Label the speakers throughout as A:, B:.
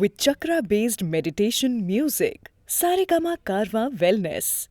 A: with chakra-based meditation music. Saregama Karwa Wellness.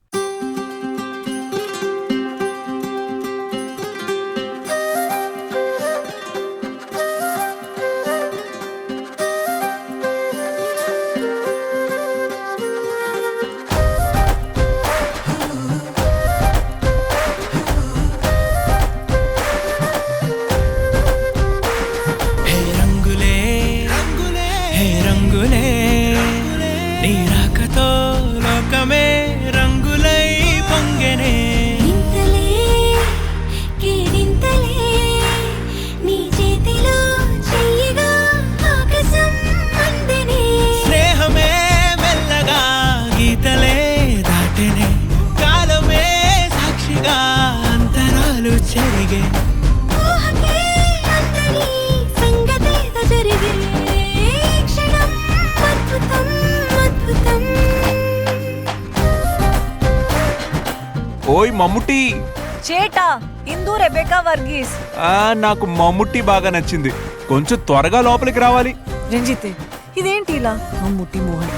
B: ఓయ్ మమ్ముట్టి
C: చేటా ఇందు Rebecca Verghese.
B: నాకు మమ్ముట్టి బాగా నచ్చింది. కొంచెం త్వరగా లోపలికి రావాలి.
C: రంజిత్ ఇదేంటి ఇలా? మమ్ముట్టి మోహన్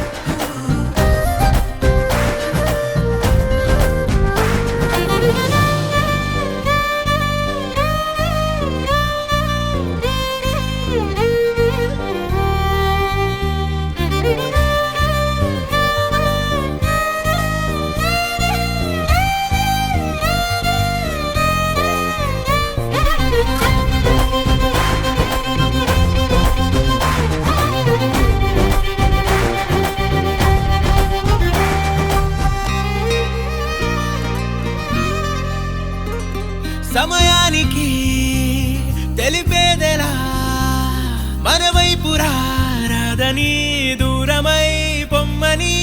D: సమయానికి తెలిపేదెలా మన వైపు రాదని దూరమై పొమ్మని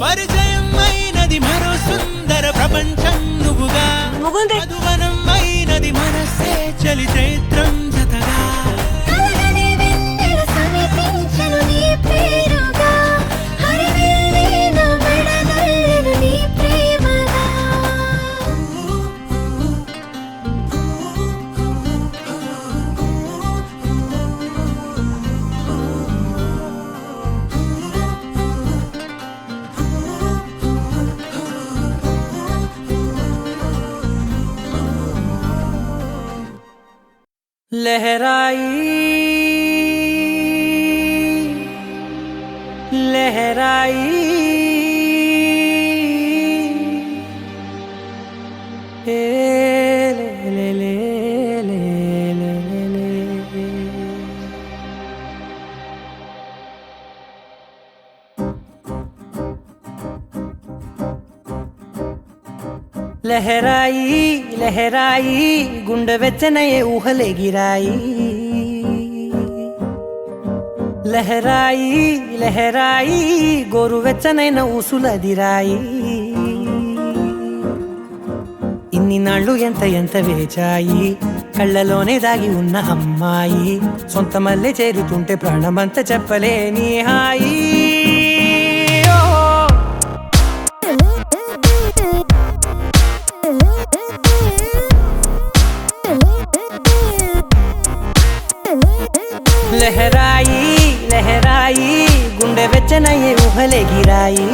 D: పరిచయం అయినది మరో సుందర ప్రపంచం నువ్వుగా మధువనం అయినది మనసే చలి చైత్రం జతగా लहराई लहराई ले ले ले ले ले ले लहराई लहराई गुंड వెచ్చనయే ఊహలే గిరాయి లహరాయి లహరాయి గోరు వెచ్చనైన ఊసులదిరాయి ఇన్ని నాళ్ళు ఎంత ఎంత వేచాయి కళ్ళలోనే దాగి ఉన్న అమ్మాయి సొంత మల్లె చేరుతుంటే ప్రాణమంత చెప్పలేని హాయి लहराई लहराई गुंडे వెచ్చనయే ఊహలే గిరాయి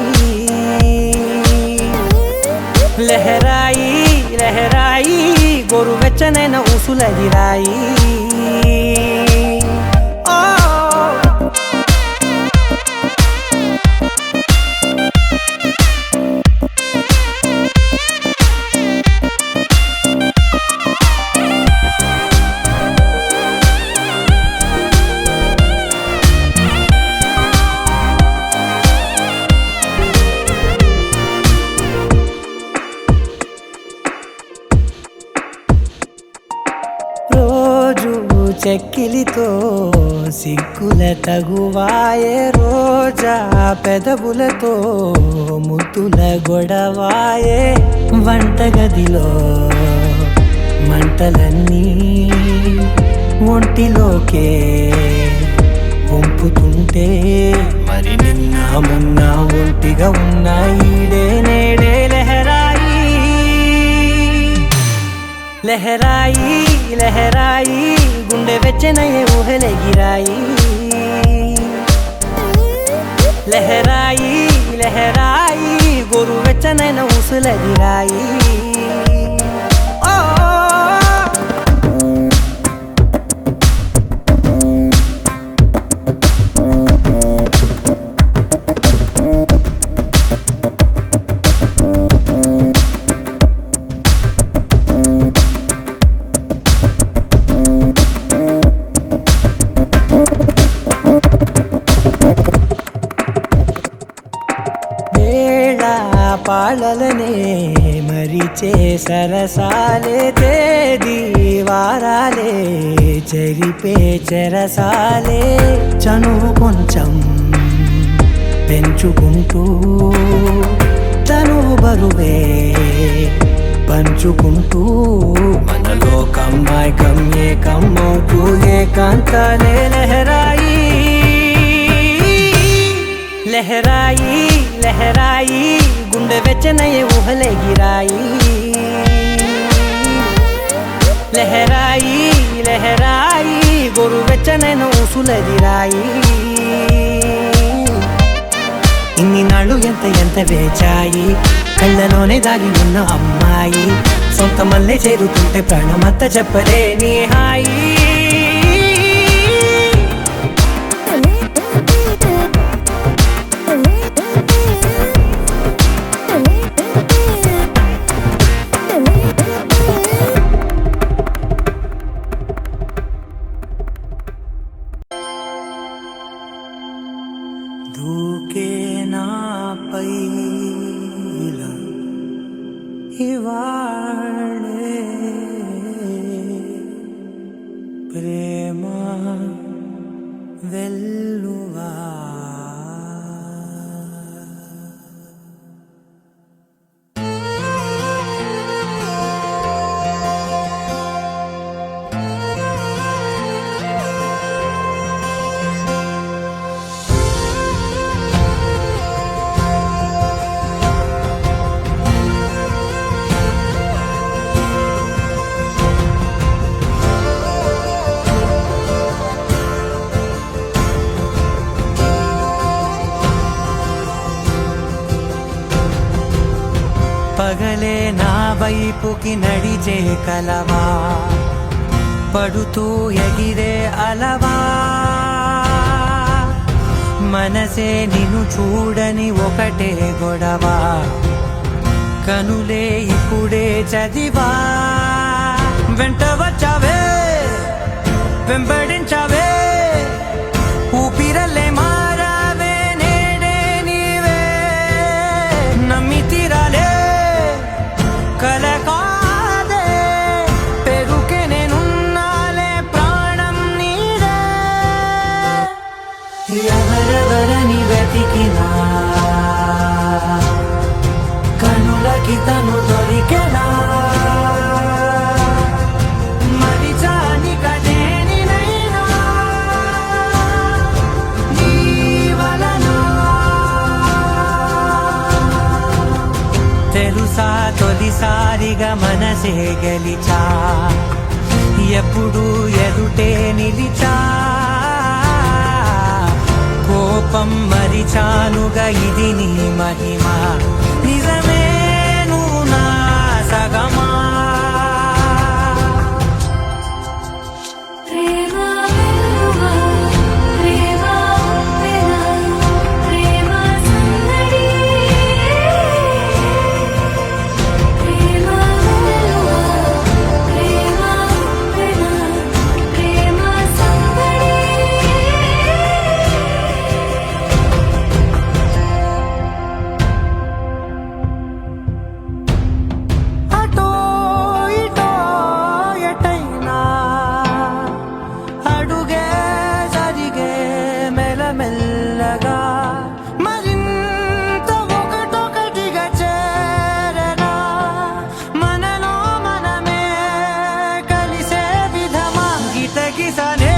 D: లహరాయి లహరాయి గోరు వెచ్చనైన ఊసులదిరాయి చెక్కిలితో సిగ్గుల తగువాయే రోజా పెదవులతో ముద్దుల గొడవాయే వంటగదిలో మంటలన్నీ ఒంటిలోకే వంపుతుంటే మరి నిన్న మొన్న ఒంటిగా ఉన్న ఈడే నేడే లహరాయి లహరాయి లహరాయి గుండె వెచ్చనయ్యే ఊహలెగిరాయి లహరాయి లహరాయి గోరు వెచ్చనైన ఊసులెగిరాయి పాలలనే మరిచే సరసాలే తేదీ వారాలే చెరిపే చెరసాలే చనువు కొంచెం పెంచుకుంటూ తనువు బరువే పంచుకుంటూ మనలో కమ్మాయి కమ్మే కమ్మవుతూ ఏకాంతాలే లహరాయి లహరాయి లహరాయి గుండె వెచ్చనయ్యే ఊహలెగిరాయి లహరాయి లహరాయి గోరు వెచ్చనైన ఊసులెగిరాయి ఇన్ని నాళ్ళు ఎంత వేచాయి కళ్ళలోనే దాగి ఉన్న అమ్మాయి సొంత మల్లె చేరుతుంటే ప్రాణమంతా చెప్పలేని హాయి దూకే నాపై ఇలా ఇవాళే ప్రేమ వెల్లువా పగలే నా వైపుకి నడిచే కలవా పడుతూ ఎగిరే అలవా మనసే నిన్ను చూడని ఒకటే గొడవ కనులే ఇప్పుడే చదివా వెంట వచ్చావే వెంబడించావే ఊపిరల్లే మారావే నేడే నీవే నమ్మి తీరాలే కలకాదే పెరుకే నేనున్నాలే ప్రాణం నీడే ఎవరెవరని వెతికినా కనులకి తను దొరికెనా మరిచాని కదేనినైనా నీ వలన తెలుసా తొలిసారిగా మనసే గెలిచా ఎప్పుడు ఎదుటే నిలిచా కోపం మరిచానుగా ఇది నీ మహిమ నిజమే నువ్వు నా సగమా మెల్లగా మరింత ఒకటొకటిగా చేరగా మనలో మనమే కలిసే విధమా గితగిసనే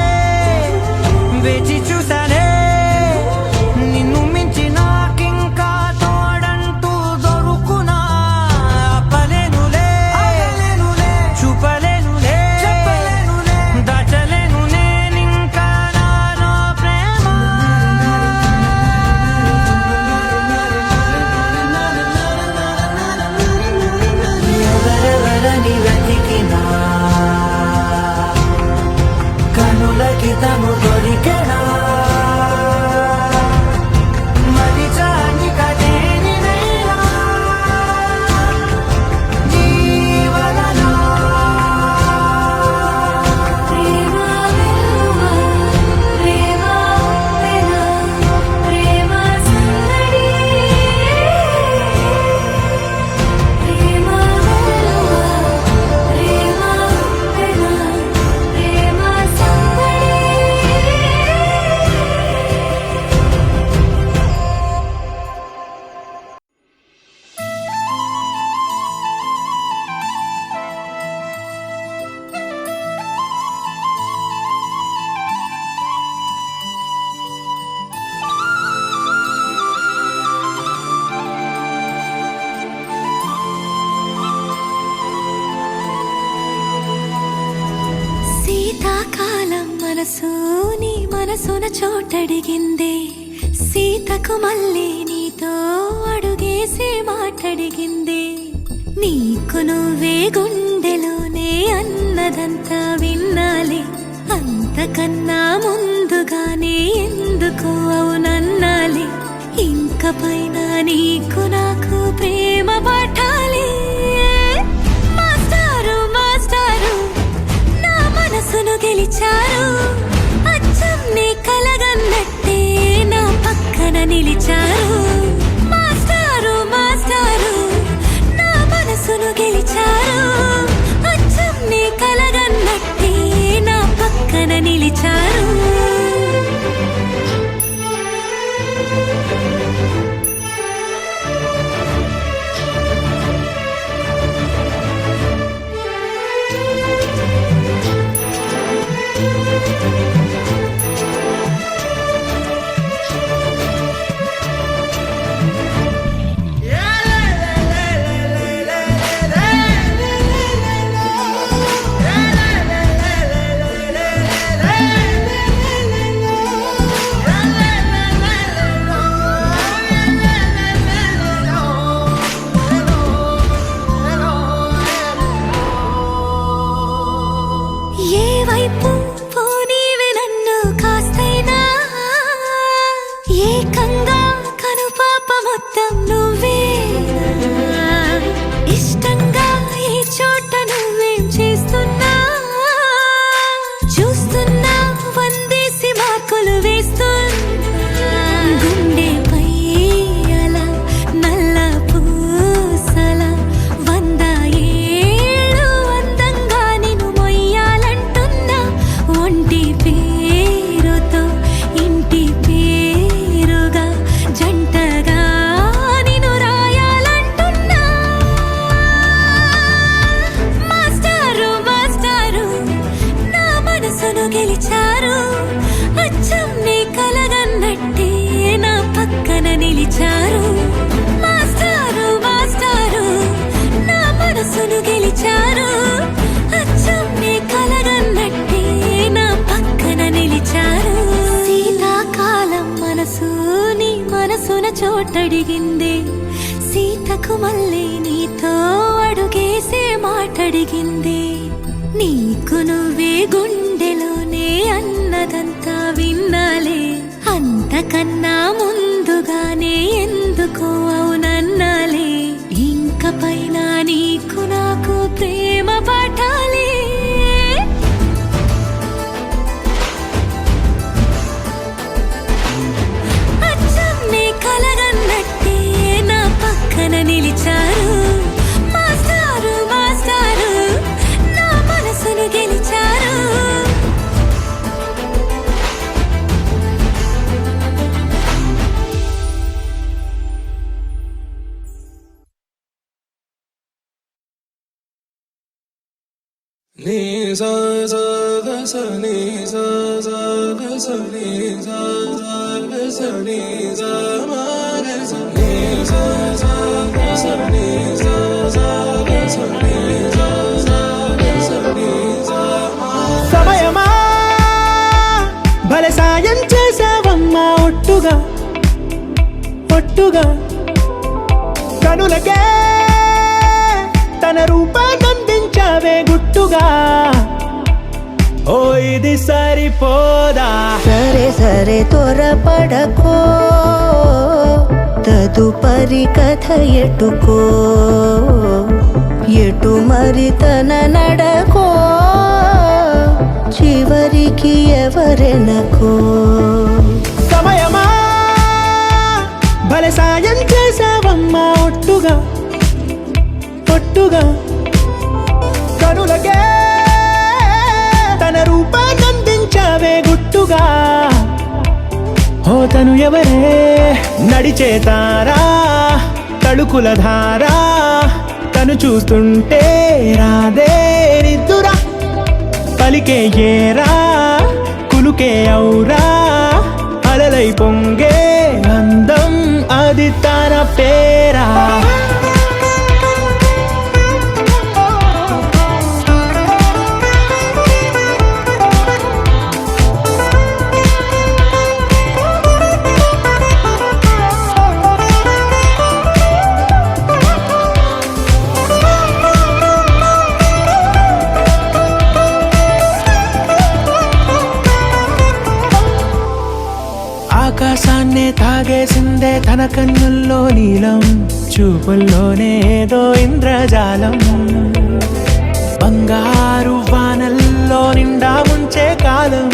D: వేచి చూసనే నిన్ను మించి నాకింకా తోడంటూ దొరుకునా అప్పలేనులే చూపలే
E: శీతాకాలం మనసు నీ మనసున చోటడిగిందే సీతకు మళ్ళీ నీతో అడుగేసి మాటడిగిందే నీకు నువ్వే గుండెలోనే అన్నదంతా విన్నాలే అంతకన్నా ముందుగానే ఎందుకు అవునన్నాలే ఇంక పైన నీకు నాకు ప్రేమ పాఠాలే మాస్టారు మాస్టారు నా మనసును గెలిచారు అచ్చం నీ కలగన్నట్టే నా పక్కన నిలిచారు మాస్టారు మాస్టారు నా మనసును గెలిచారు అచ్చం నీ కలగన్నట్టే నా పక్కన నిలిచారు చోటడిగిందే సీతకు మళ్ళీ నీతో అడుగేసే మాటడిగిందే నీకు నువ్వే గుండెలోనే అన్నదంతా విన్నాలే అంతకన్నా ముందుగానే ఎందుకో అవునన్నాలే ఇంక పైన నీకు నాకు ప్రేమ పాఠాలే నిలిచారు మాస్టారు మాస్టారు నా మనసును గెలిచారు
F: నీ సా సా గ స నీ సా సా గ స నీ సా సా గ స నీ సా మా గ స నీ సా సా గ స నీ సా సా గ స నీ సా సా గ స నీ సా మా
D: సమయమా భలే సాయం చేసావమ్మా ఒట్టుగా ఒట్టుగా కనులకే తన రూపాన్నందించావే గుట్టుగా ఓ ఇది సరిపోదా
G: సరే సరే త్వరపడకో తదుపరి కథ ఎటుకో ఎటు మరి తన నడకో చివరికి ఎవరెనకో
D: సమయమా భలే సాయం చేసావమ్మా ఒట్టుగా ఒట్టుగా కనులకే తన రూపాన్నందించావే గుట్టుగా ఓ తను ఎవరే నడిచే తారా తడుకుల ధారా తను చూస్తుంటే రాదే నిద్దురా పలికే ఏరా కులుకే ఔరా అలలై పొంగే అందం అది తన పేరా ఆకాశాన్నే తాగేసిందే తన కన్నుల్లో నీలం, చూపుల్లోనే ఏదో ఇంద్రజాలం. బంగారు వానల్లో నిండా ముంచే కాలం,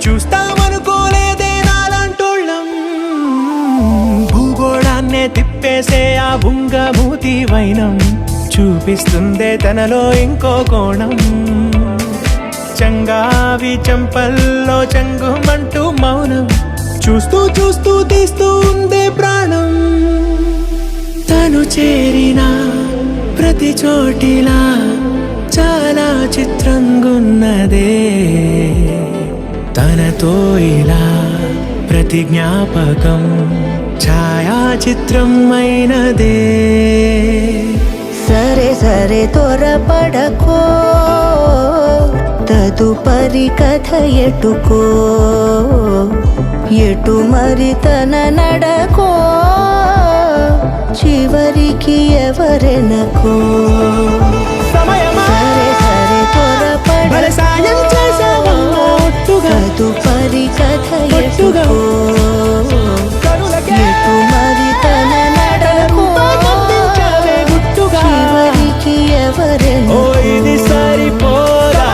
D: చూస్తామనుకోలేదే నాలాంటోళ్ళం. భూగోళాన్నే తిప్పేసే ఆ బుంగమూతి వైనం, చూపిస్తుందే తనలో ఇంకో కోణం. చంగావి చంపల్లో చంగుమంటూ మౌనం, చూస్తూ చూస్తూ తీస్తూ ఉందే ప్రాణం. తను చేరిన ప్రతి చోటిలా చాలా చిత్రంగున్నదే, తనతో ఇలా ప్రతి జ్ఞాపకం ఛాయాచిత్రం అయినదే.
G: సరే సరే త్వరపడకో, తదుపరి కథ ఎటుకో, ఎటు మరి తన నడకో, చివరికి ఎవరెనకో. సరే సరే త్వరపడకో, తదుపరి కథ ఎటుకో, ఎటు మరి తన నడకో, చివరికి ఎవరెనకో.
D: ఇది సరిపోదా?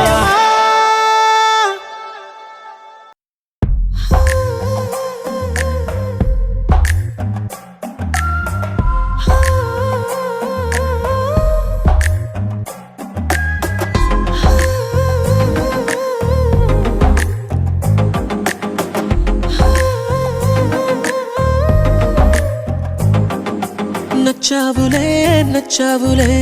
D: నచ్చావులే నచ్చావులే,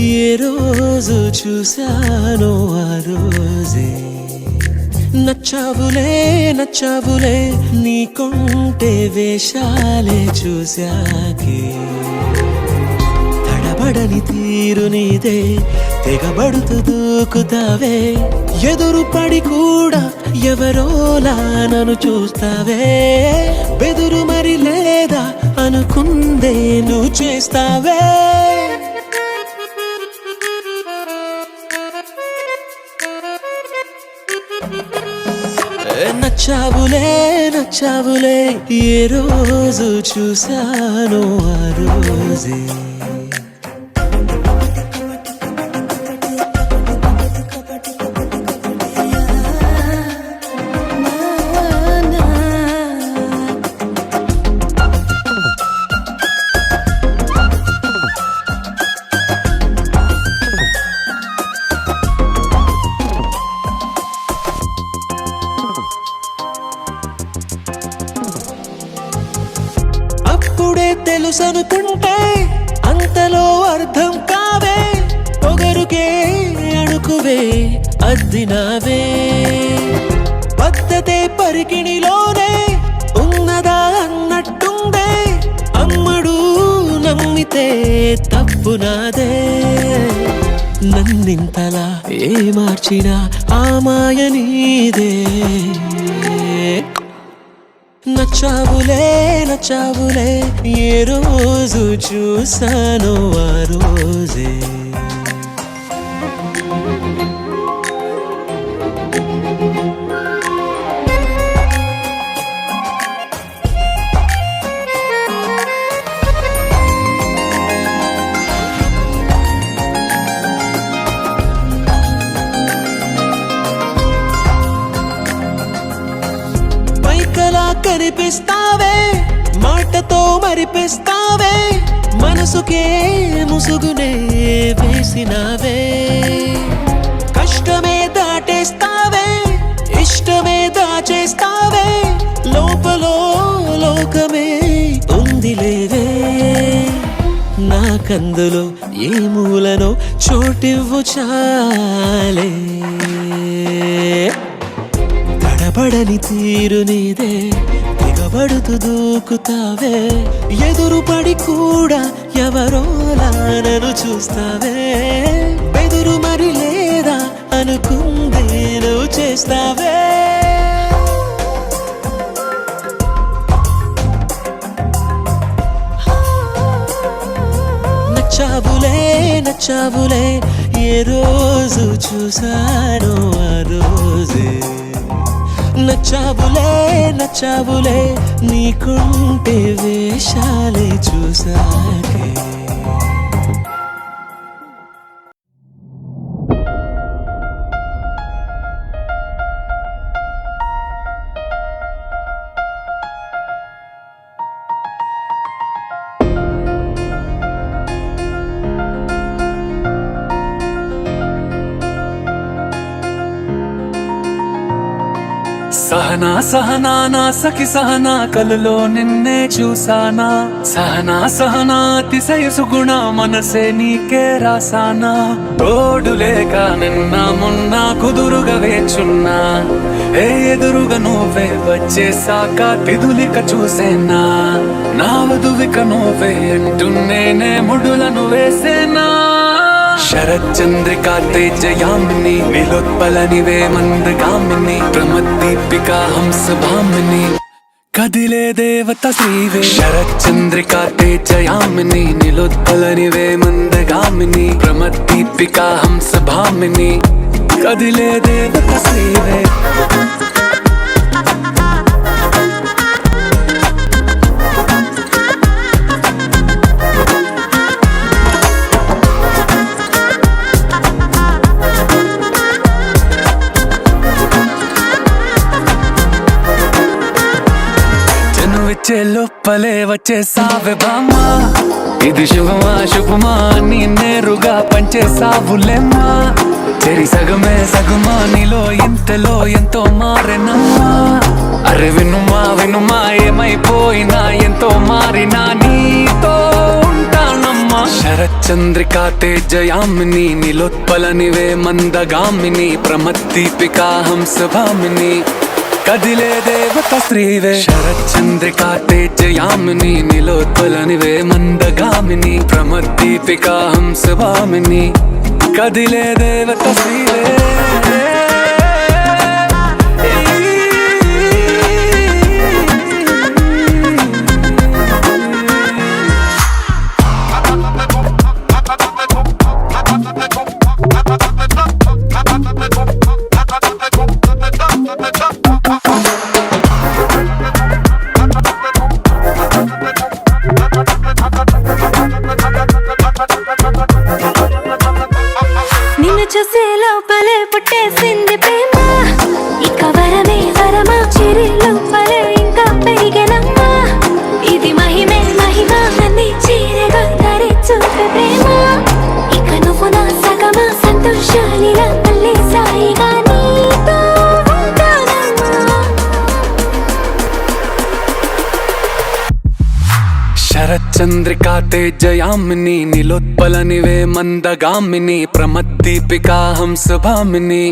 D: ఏ రోజు చూశానో ఆ రోజే. నచ్చావులే నచ్చావులే, నీకుంటే వేషాలే చూశాకే. తడబడని తీరు నీదే, తెగబడుతూ దూకుతావే. ఎదురు పడి కూడా ఎవరోలా నన్ను చూస్తావే. బెదురు మరి లేదా అనుకుందే నువ్వు చేస్తావే. నచ్చావులే నచ్చావులే, ఏ రోజు చూశానో ఆ రోజే. అప్పుడే తెలుసనుకుంటే అంతలో అర్థం కావే. పొగరుకే అణుకువే అద్దినావే. పద్ధతే పరికిణిలోనే ఉన్నదా అన్నట్టుందే. అమ్మడు నమ్మితే తప్పు నాదే. నన్నింతలా ఏ మార్చినా ఆ మాయ నీదే. నచ్చావులే నచ్చావులే, ఏ రోజు చూశానో ఆ రోజే. కనిపిస్తావే, మాటతో మరిపిస్తావే. మనసుకే ముసుగునే వేసినావే. కష్టమే దాటేస్తావే, ఇష్టమే దాచేస్తావే. లోపలో లోకమే ఉందిలేవే. నాకందులో ఏ మూలనో చోటివ్వు చాలే. తడబడని తీరు నీదే, దిగబడుతూ దూకుతావే. ఎదురు పడి కూడా ఎవరోలా నన్ను చూస్తావే. బెదురు మరి లేదా అనుకుందే నువ్వు చేస్తావే. నచ్చావులే నచ్చావులే, ఏ రోజు చూశానో ఆ రోజే.
F: నచ్చావులే నచ్చావులే నీకుంటే వేషాలే చూసాకే
H: సహనా సహనా నా సఖి సహనా కలలో నిన్నే చూసానా సహనా సహనా అతిశయసు గుణ మనసే నీకే రాసానా తోడు లేక నిన్న మొన్న కుదురుగా వేచున్నా ఏ ఎదురుగా నువ్వే వచ్చేసాక తిదులిక చూసేనా నా వధువిక నువ్వే అంటున్నేనే ముడులను వేసేనా శరచంద్రికా తేజయామిని నిలోత్పలనివే మందగామిని ప్రమద్దీపికా హంసభామిని కదిలే దేవత శ్రీవే శరచంద్రికా తేజయామిని నిలోత్పలనివే మందగామిని ప్రమద్దీపికా హంసభామిని కదిలే దేవత శ్రీవే వచ్చే లోపలే వచ్చేసావే బామ్మా ఇది శుభమా శుభమా నీ నేరుగా పంచేసావులేమ్మా చెరి సగమే సగుమా నీలో ఇంతలో ఎంతో మారెనమ్మా అరే వినుమా వినుమా ఏమైపోయినా ఎంతో మారినా నీతో ఉంటానమ్మా శరచంద్రికా తేజయామిని నిలోత్పలనివే మందగామిని ప్రమద్దీపికా హంసభామిని కదిలే దేవత శ్రీవే శరచంద్రికా తేజయామిని నిలోత్పలనివే మందగామిని ప్రమద్దీపికా హంసభామిని కదిలే దేవత శ్రీవే
E: నిన్ను చూసే లోపలే పుట్టేసింది ప్రేమ ఇక వరమే వరమా చిరి లోపలే ఇంకా పెరిగెనమ్మా ఇది మహిమే మహిమ నన్ను చీరగా ధరి చూపే ప్రేమ ఇక నువ్వు నా సగమా సంతోషాలిలా మళ్ళీ సాయిగా నీతో ఉంటానమ్మా
H: శరచంద్రికా తేజయామిని నిలోత్పలనివే మందగామిని ప్రమద్దీపికా హంసభామిని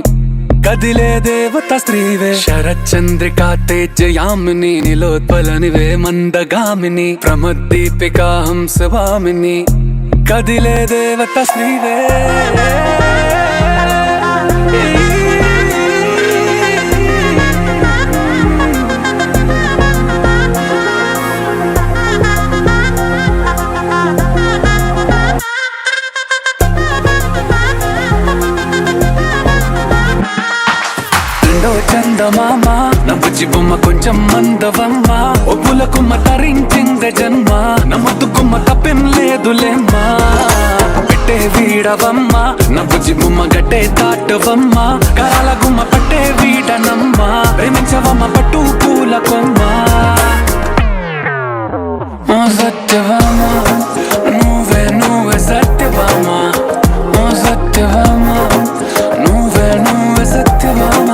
H: కదిలే దేవత శ్రీవే శరచంద్రికా తేజయామిని నిలోత్పలనివే మందగామిని ప్రమద్దీపికా హంసభామిని కదిలే దేవత శ్రీవే చందమామ నా బుజ్జి బొమ్మ కొంచెం మందవమ్మ ఒప్పుల కుమ్మ తరించిందే జన్మ నా ముద్దు కుమ్మ తప్పేం లేదులేమ్మా పెట్టే వీడవమ్మ నా బుజ్జి బొమ్మ గట్టే దాటవమ్మ కరాల గుమ్మ పట్టే వీడనమ్మ ప్రేమించవమ్మ పట్టు పూల కొమ్మ సత్యవామ నువ్వే నువ్వే సత్యవామ సత్యవామ నువ్వే నువ్వే సత్యవామ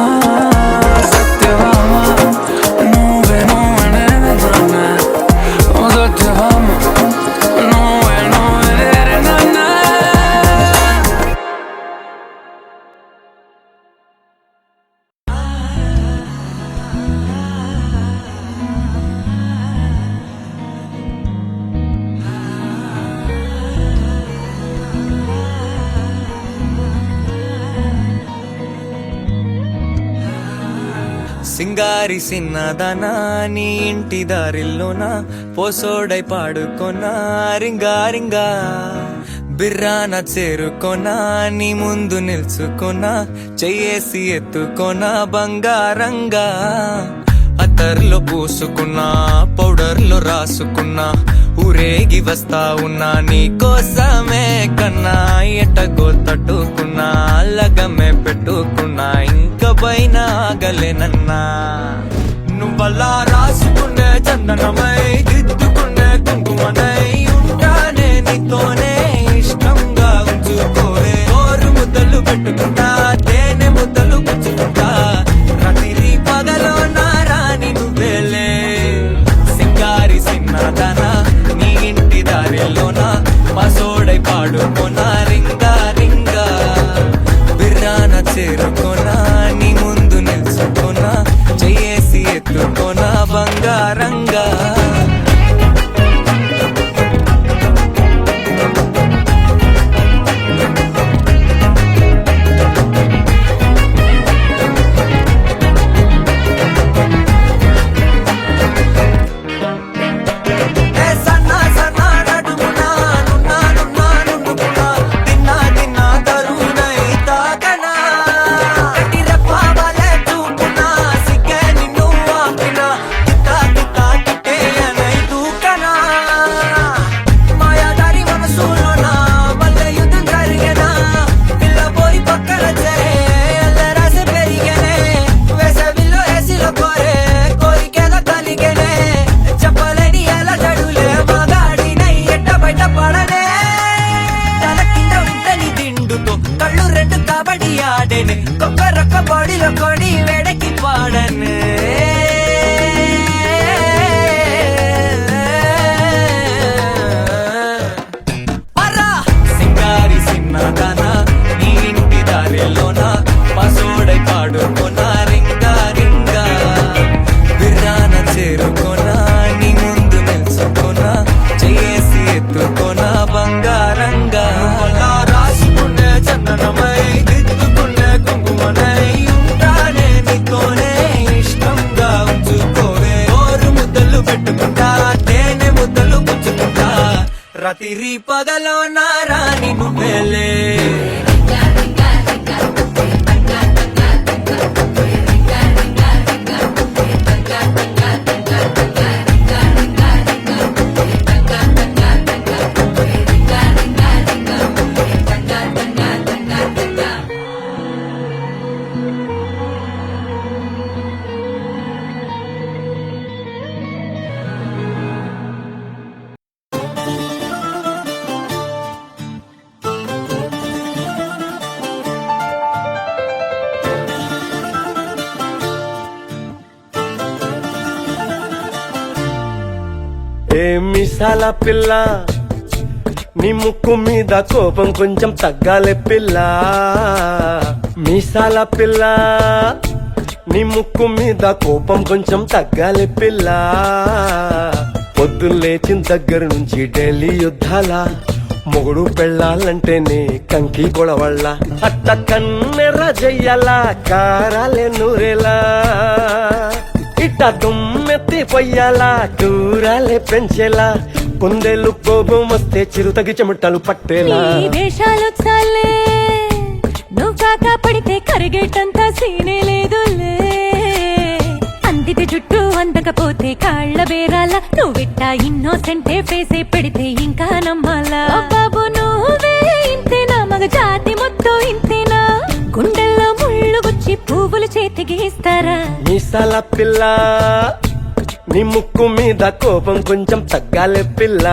I: సింగారి సిన్నదనా నీ ఇంటి దారిల్లోన పోసోడై పాడుకొన్నా రింగా రింగా బిర్రాన చేరుకోనా నీ ముందు నిల్చుకోనా చెయ్యేసి ఎత్తుకోనా బంగారంగా అతర్లో పూసుకున్నా పౌడర్లో రాసుకున్నా ఊరేగి వస్తా ఉన్నా నీ కోసమే కన్నా ఎటగో తట్టుకున్నా లగమే పెట్టుకున్నా ఇంక పైన ఆగలేనన్నా నువ్వలా రాసుకునే చందనమై దిద్దుకునే కుంకుమనై ఉంటానే నీతోనే ఇష్టంగా ఉంచుకోవే ఓరు ముద్దలు పెట్టుకుంటా తేనె ముద్దలు పుచ్చుకుంటా రాత్రి పగలో నా రాణి నువ్వేలే సింగారి సిన్నదానా నీ ఇంటి దారిలోనా పసోడై పాడుకోనా రింగా రింగా బిర్రాన చేరుకోనా నీ ముందు నిల్చుకోనా చెయ్యేసి ఎత్తుకోనా బంగారంగా బాడీలో కొడి వేడకి పాడనే సింగారి సిన్నదానా నీ ఇంటి దారిలోనా పసోడై పాడుకోనా రింగా రింగా బిర్రాన చేరుకోనా నీ ముందు నిల్చుకోనా చెయ్యేసి ఎత్తుకోనా బంగారంగా రాసుకునే చందనమై రాత్రి పగలో నా రాణి నువ్వేలే
J: ఏ మిసాల పిల్ల నీ ముక్కు మీద కోపం కొంచెం తగ్గాలే పిల్ల మీసాల పిల్ల నీ ముక్కు మీద కోపం కొంచెం తగ్గాలే పిల్ల పొద్దున్న లేచిన దగ్గర నుంచి ఢిల్లీ యుద్ధాల మొగుడు పెళ్ళాలంటేనే కంకి గొడవళ్ళ అట్ట కన్నెర్ర జయ్యాల కారాలే నూరేలా ఇట్ట దుమ్మెత్తి పొయ్యాలా కూరాలే పెంచేలా కుందేలు కోపం వస్తే చిరుతగి చెమటలు పట్టేలా
E: వేషాలు చాలే నువ్వు కాక పడితే కరిగేటంత సీనే లేదులే అందితే జుట్టు అందకపోతే కాళ్ళ బేరాల నువ్విట్ట ఇన్నోసెంటే ఫేసే పెడితే ఇంకా నమ్మాలా బాబు నువ్వే ఇంతేనా మగ జాతి మొత్తం ఇంతేనా గుండెల్లో ముళ్ళు గుచ్చి పువ్వులు చేతికి ఇస్తారా
J: మీసాల పిల్ల నీ ముక్కు మీద కోపం కొంచెం తగ్గాలే పిల్ల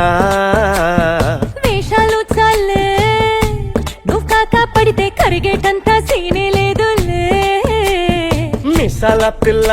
E: వేషాలు చాలే నువ్వు కాక పడితే కరిగేటంత సీనే లేదులే
J: మీసాల పిల్ల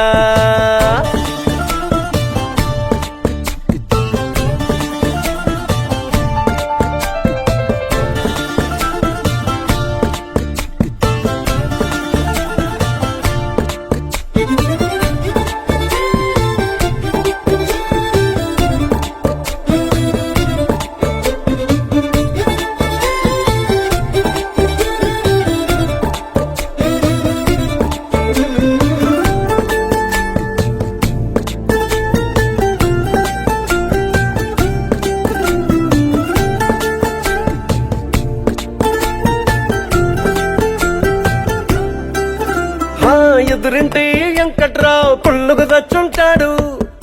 J: ఎదురింటి వెంకట్రావు పుల్లుకు తెచ్చుంటాడు,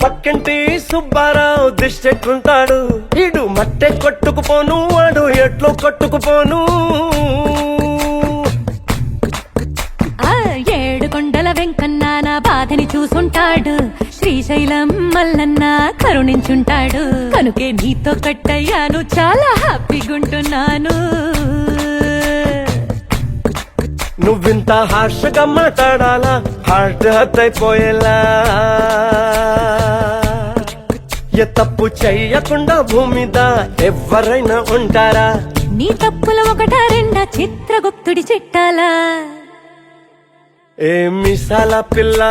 J: పక్కింటి సుబ్బారావు దిష్టెట్లుంటాడు. ఇడు మట్టె కొట్టుకుపోను, వాడు ఎట్లు కొట్టుకుపోను.
E: ఏడు కొండల వెంకన్న నా బాధని చూసుంటాడు, శ్రీశైలం మల్లన్న కరుణించుంటాడు. కనుకే నీతో కట్టయ్యాను, చాలా హ్యాపీగుంటున్నాను.
J: నువ్వింత హార్షగా మాట్లాడాలా, హార్ట్ హర్ట్ అయిపోయేలా. ఏ తప్పు చెయ్యకుండా భూమిద ఎవరైనా ఉంటారా?
E: నీ తప్పులు ఒకటా రెండా చిత్రగుప్తుడి చిట్టాలా?
J: ఏ మిసాల పిల్ల,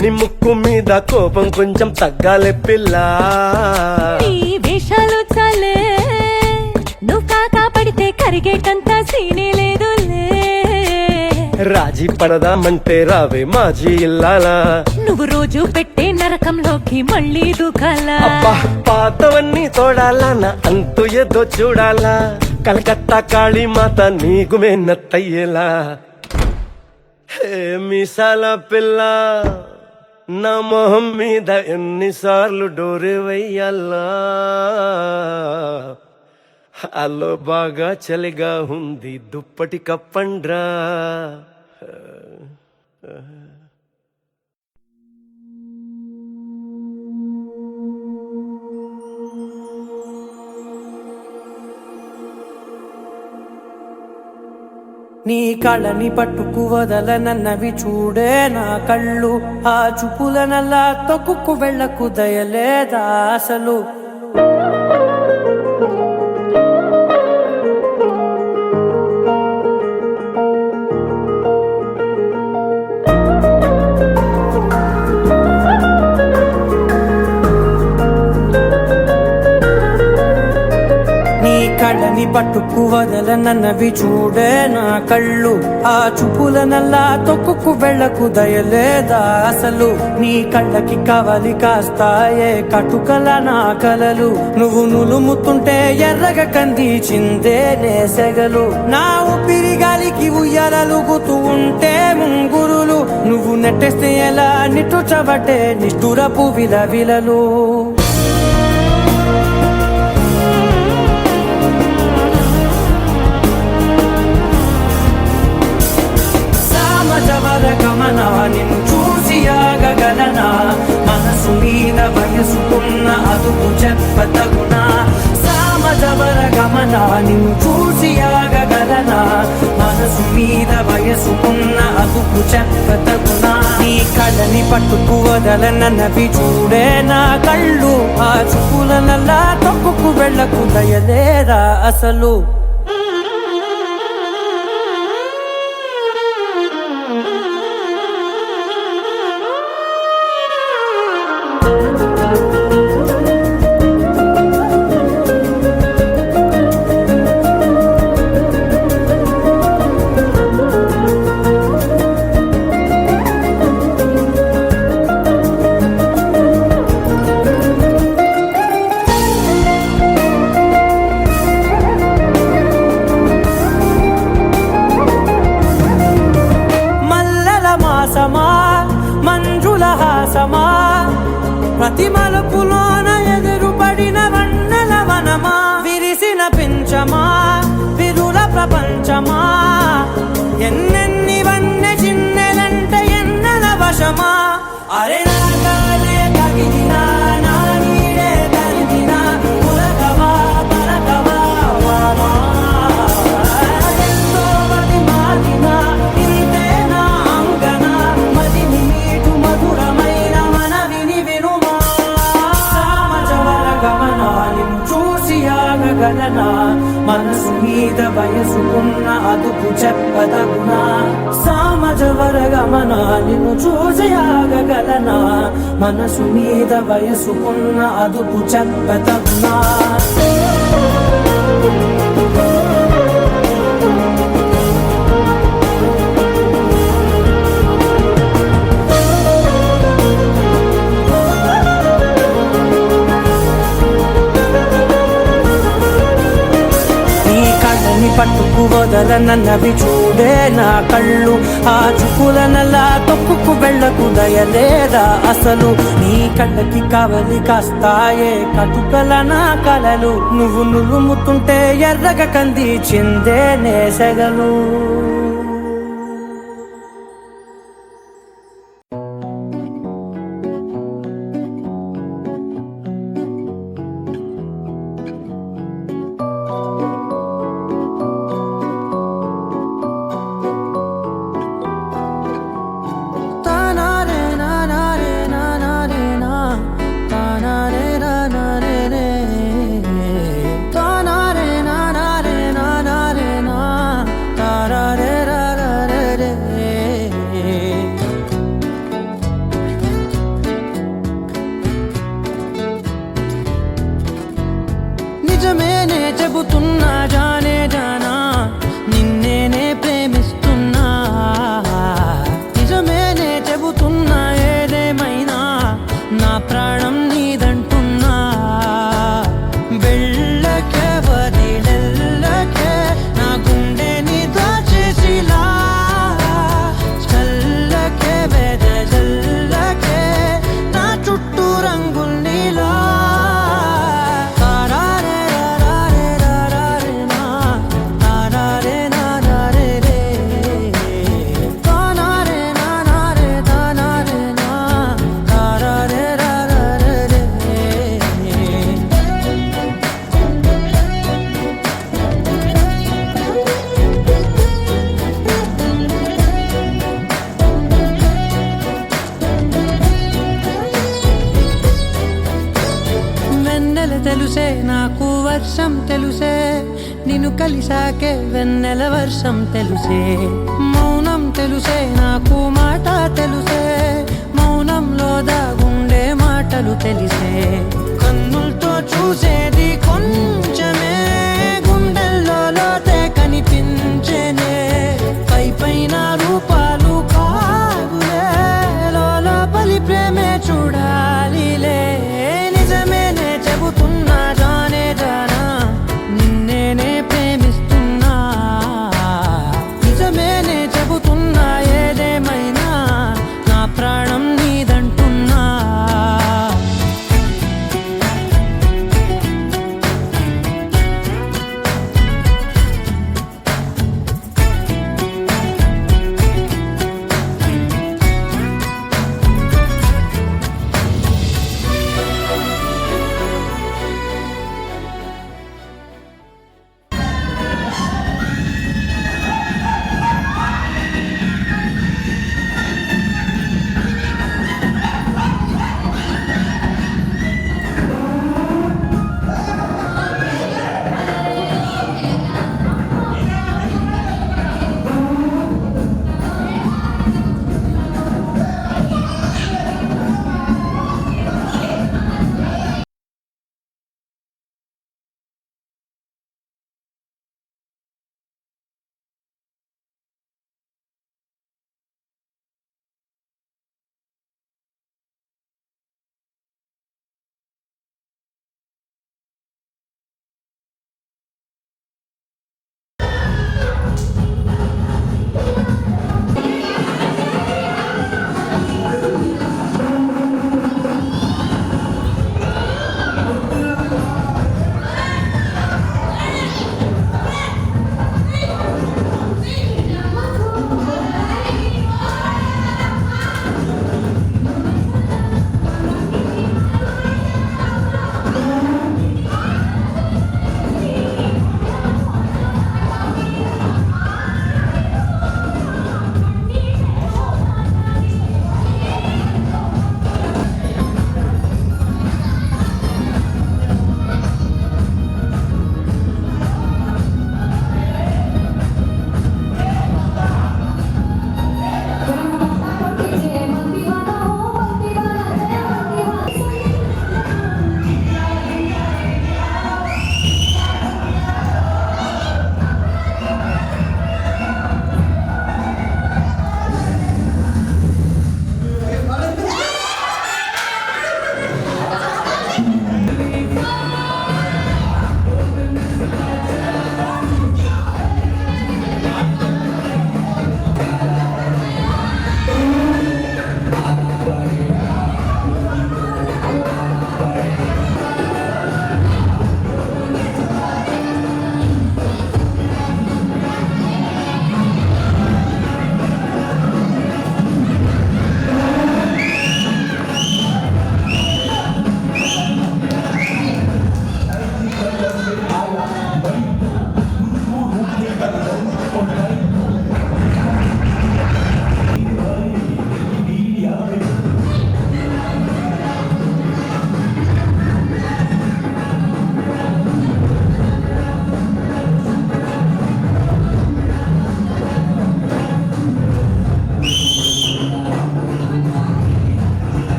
J: నీ ముక్కు మీద కోపం కొంచెం తగ్గాలే పిల్ల.
E: నీ వేషాలు చాలే, నువ్వు కాకా పడితే కరిగేటంత సీనే లేదులే.
J: రాజీ పడదామంటే రావే మాజీ ఇల్లాలా.
E: నువ్వు రోజు పెట్టే నరకంలోకి మళ్ళీ దూకాలా?
J: అబ్బా పాతవన్నీ తోడాలా, నా అంతు ఏదో చూడాలా. కలకత్తా కాళీ మాత నీకు మేనత్తయ్యేలా. హే మిసాల పిల్ల, నా మొహం మీద ఎన్నిసార్లు డోరే వెయ్యాలా. అల్లో బాగా చలిగా ఉంది, దుప్పటి కప్పండ్రా.
D: నీ కళ్ళని పట్టుకు వదలనన్నవి చూడే నా కళ్ళు, ఆ చూపులనల్లా తొక్కుకు వెళ్ళకు దయలేదా అసలు. కళ్ళని పట్టుకు వదలనన్నవి చూడే నా కళ్ళు, ఆ చూపులనల్లా తొక్కుకు వెళ్ళకు దయలేదా అసలు. నీ కళ్ళకి కవలి కాస్తాయే కటుకల నా కలలు, నువ్వు నులుముతుంటే ఎర్రగ కందిచిందే నేసెగలు. నా ఊపిరి గాలికి ఉయ్యాలలుగుతూ ఉంటే ముంగురులు, నువ్వు నెట్టేస్తే ఎలా నిట్టుచబట్టే నిష్ఠురపు విలవిలలు. గమనా నిన్ను చూసి ఆగగలనా, మనసు మీద వయసుకున్న అదుపు చెప్పతగునా. సామజవర గమనా నిన్ను చూసి ఆగగలనా, మనసు మీద వయసుకున్న అదుపు చెప్పతగునా. నీ కళ్ళని పట్టుకు వదలనన్నవి చూడే నా కళ్ళు, ఆ చూపులనల్లా తొక్కుకు వెళ్ళకు దయలేరా అసలు. మంజుల హాసమా, ప్రతి మలుపులోన ఎదురుపడిన వన్నెల వనమా, విరిసిన పించమా విరుల ప్రపంచమా, ఎన్నెన్ని వన్నె చిన్నెలంటే ఎన్నెల వశమా. అరే నాగాలే తగిలినా, నా నీడే తరిగినా, పులకవా పలకవా వామా. ఎంతో మది మారినా ఇంతే నా అంగన, మదిని మీటు మధురమైన మనవిని వినుమా. సామజవర గమనా నిన్ను చూసి ఆగగలనా, మనసు మీద వయసుకున్న అదుపు చెప్పదగునా. సామజవర గమనా నిన్ను చూసి ఆగగలనా, మనసు మీద వయసుకున్న అదుపు చెప్పదగునా. పట్టుకు వదలనన్నవి చూడే చూడే నా కళ్ళు ఆ చుక్కుల నల్లా తొక్కుకు వెళ్ళకు దయలేదా అసలు నీ కళ్ళకి కావలి కాస్తాయే కటుకల నా కలలు నువ్వు నులుముతుంటే ఎర్రగ కంది చిందే నేసగలు నిజమేనే చెబుతున్నా జానే జానా నిన్నేనే ప్రేమిస్తున్నా నిజమేనే చెబుతున్నా ఏదేమైనా నా ప్రాణం నీదంటున్నా వెళ్ళకే వదిలెల్లకే నా గుండెని దాచేసిలా చల్లకే వెదజల్లకే నా చుట్టూ రంగుల్నిలా తెలుసే నాకు వర్షం తెలుసే నిన్ను కలిసాకే వెన్నెల వర్షం తెలుసే మౌనం తెలుసే నాకు మాట తెలుసే మౌనంలో దాగుండే మాటలు తెలిసే కన్నులతో చూసేది కొంచెమే గుండెల్లో లోతే కనిపించేనే పై పైన రూపాలు కాదులే లోపలి ప్రేమే చూడాలిలే చెబుతున్నా జానే జానా నిన్నేనే ప్రేమిస్తున్నా నిజమేనే చెబుతున్నా ఏదేమైనా నా ప్రాణం నీదంటున్నా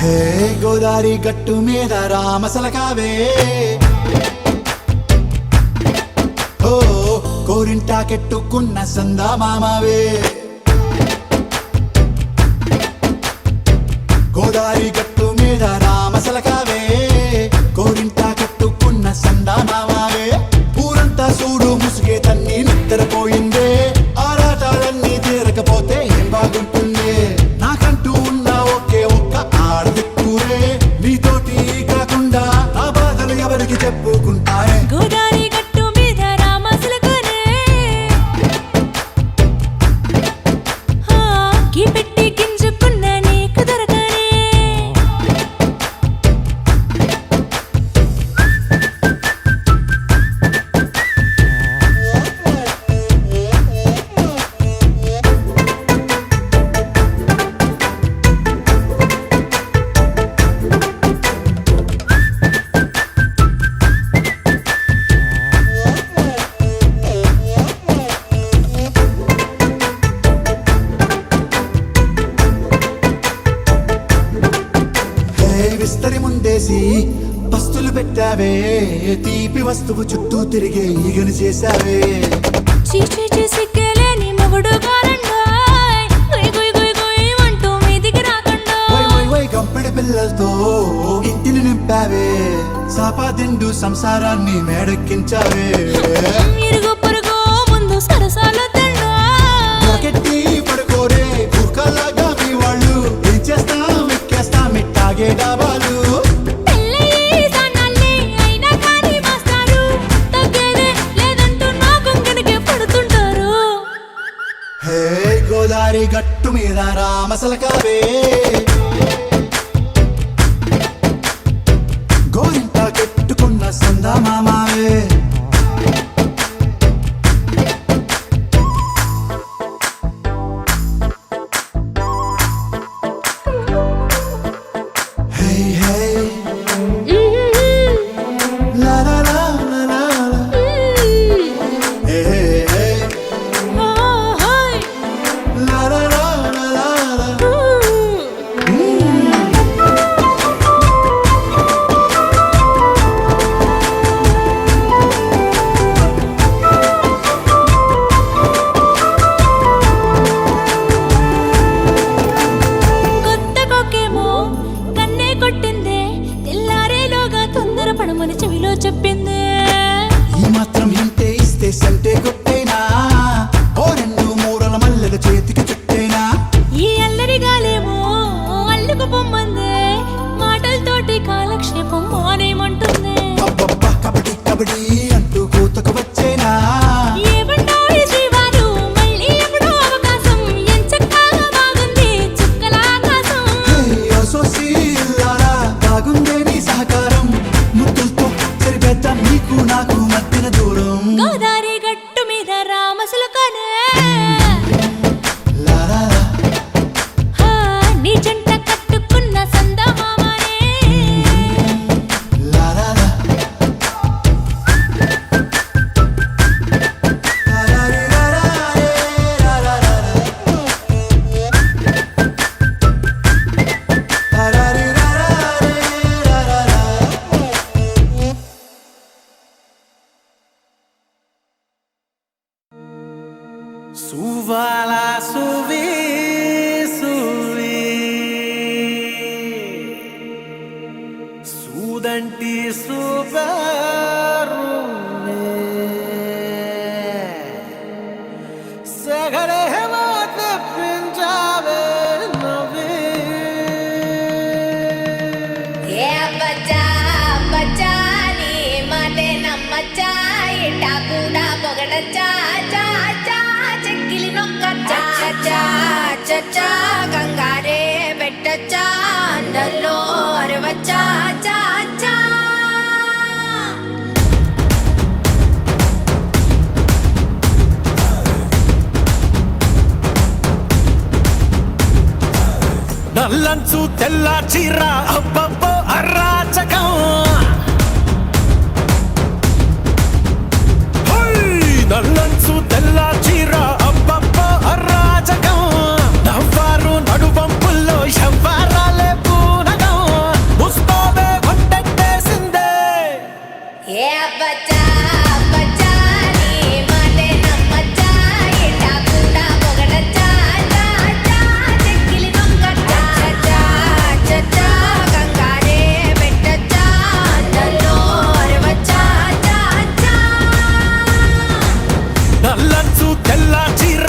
K: హే గోదారి గట్టు మీద రామసలకావే ఓ కోరింటాకెట్టుకున్న సందా మామావే గోదారి గట్టు మీద రామసలకావే కోరింటాకెట్టుకున్న సందా మామావే ఊరంతా చూడు ముసుగే తన్ని నిద్రపోయిందే ఆరాటాలన్నీ తీరకపోతే ఏం బాగుంటుంది నాకంటూ ఉన్న ఒకే ఒక్క ఆడదిక్కురే నీతోటి కాకుండా నా బాధలు ఎవరికి చెప్పుకుంటారే
E: గోదారి గట్టు మీద రామసలకానే గీ పెట్టి గింజుకున్న నీకు దొరకనే
K: విస్తరి ముందేసి పస్తులు పెట్టావే తీపి వస్తువు చుట్టూ తిరిగే ఈగను చేశావే
E: చీచీ చేసి కేలేని మొగుడు కారండాయ్ గుయ్ గుయ్ గుయ్ గుయ్ అంటూ మీదికి రాకుండా
K: వై వై వై గంపెడి పిల్లలతో ఇంటిని నింపావే సాపాదిండు సంసారాన్ని మేడెక్కించావే
E: ఇరుగు పొరుగు ముందు సరసాల తండా
K: పొరకెట్టి పడుకోరే కుక్కలాగా మీ వాళ్ళు ఏం చేస్తాం ఎక్కేస్తాం ఇట్టాగే డాబాలు
E: పెళ్ళయి సన్నాళ్ళే అయినా కానీ మాస్తారు తగ్గేదే లేదంటూ నా కొంగడికే పడుతుంటారు
K: హే గోదారి గట్టు మీద రామసలకావే గోరింట కెట్టుకున్న సందా మామావే హే హే లా లా లా లా లా లా. హే హే హే లా లా లా లా లా లా.
E: కొత్త కొక్కేమో కన్నే కొట్టిందే తెల్లారేలోగా తొందర పడమని చెవిలో చెప్పిందే
K: ఈ మాత్రం హింటే ఇస్తే సంటే కొట్టేనా ఓ రెండు మూరల మల్లెల చేతికి చుట్టేనా
E: ఈ అల్లరి గాలేమో అల్లుకు పొమ్మందే మాటలతోటి కాలక్షేపం మానేమంటుంది
K: అబ్బబ్బా కబడ్డీ కబడ్డీ అంటూ కూతకు వచ్చేనా
E: ఏమంటారు శ్రీవారు మళ్ళీ ఎప్పుడో అవకాశం ఎంచక్కా బాగుంది చుక్కల ఆకాశం
K: హే సోసి ఇల్లారా బాగుందే నీ సహకారం ముద్దులతో సరిపెద్ద నీకు నాకు మధ్యన దూరం
E: గోదారి గట్టు మీద రామసలకానే
K: లా లా లా.
E: నీ జంట కట్టుకున్న సందమామనే
K: లా లా లా. లా లా రీ లా లా రే లా లా లా లా. లా లా రీ లా లా రే లా లా లా.
J: సువాలా సువి సువి సూదంటి సుబరు సగరే మాట పింజావే నవే
L: ఏ బచ్చా బచ్చా నీ మాటే నమ్మచ్చా ఇట్టా కూడా పొగడచ్చా చా చా చెక్కిలి నొక్కచ్చా చా చచ్చా కంగారే పెట్టచ్చా అందల్లో అరవచ్చా చా చా
J: నల్లంచు తెల్ల చీర అబ్బబ్బో అరాచకం
M: తెల్ల చీర